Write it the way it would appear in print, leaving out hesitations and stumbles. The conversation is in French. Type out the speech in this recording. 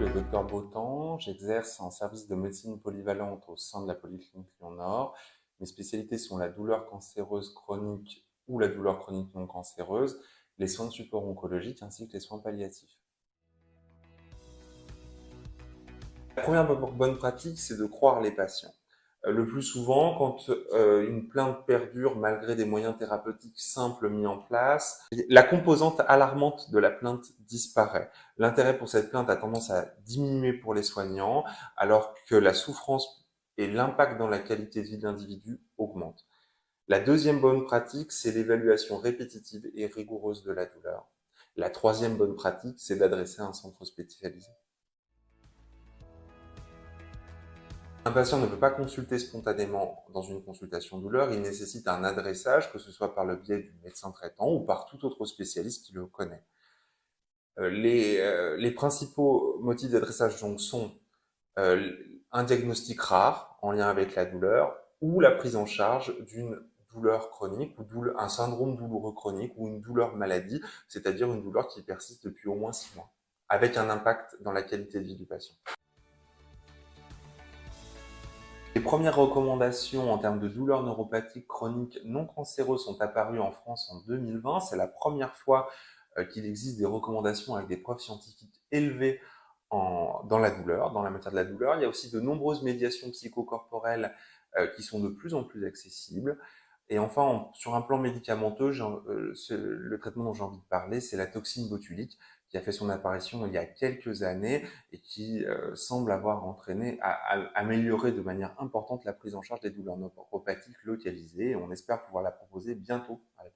le docteur Botan, j'exerce en service de médecine polyvalente au sein de la Polyclinique Lyon-Nord. Mes spécialités sont la douleur cancéreuse chronique ou la douleur chronique non cancéreuse, les soins de support oncologique ainsi que les soins palliatifs. La première bonne pratique, c'est de croire les patients. Le plus souvent, quand une plainte perdure malgré des moyens thérapeutiques simples mis en place, la composante alarmante de la plainte disparaît. L'intérêt pour cette plainte a tendance à diminuer pour les soignants, alors que la souffrance et l'impact dans la qualité de vie de l'individu augmentent. La deuxième bonne pratique, c'est l'évaluation répétitive et rigoureuse de la douleur. La troisième bonne pratique, c'est d'adresser un centre spécialisé. Un patient ne peut pas consulter spontanément dans une consultation douleur, il nécessite un adressage, que ce soit par le biais du médecin traitant ou par tout autre spécialiste qui le connaît. Les principaux motifs d'adressage donc sont euh, un diagnostic rare en lien avec la douleur ou la prise en charge d'une douleur chronique ou un syndrome douloureux chronique ou une douleur maladie, c'est-à-dire une douleur qui persiste depuis au moins 6 mois, avec un impact dans la qualité de vie du patient. Les premières recommandations en termes de douleurs neuropathiques chroniques non cancéreuses sont apparues en France en 2020. C'est la première fois qu'il existe des recommandations avec des preuves scientifiques élevées dans la douleur, dans la matière de la douleur. Il y a aussi de nombreuses médiations psychocorporelles qui sont de plus en plus accessibles. Et enfin, sur un plan médicamenteux, le traitement dont j'ai envie de parler, c'est la toxine botulique qui a fait son apparition il y a quelques années et qui semble avoir entraîné, amélioré de manière importante la prise en charge des douleurs neuropathiques localisées. Et on espère pouvoir la proposer bientôt à la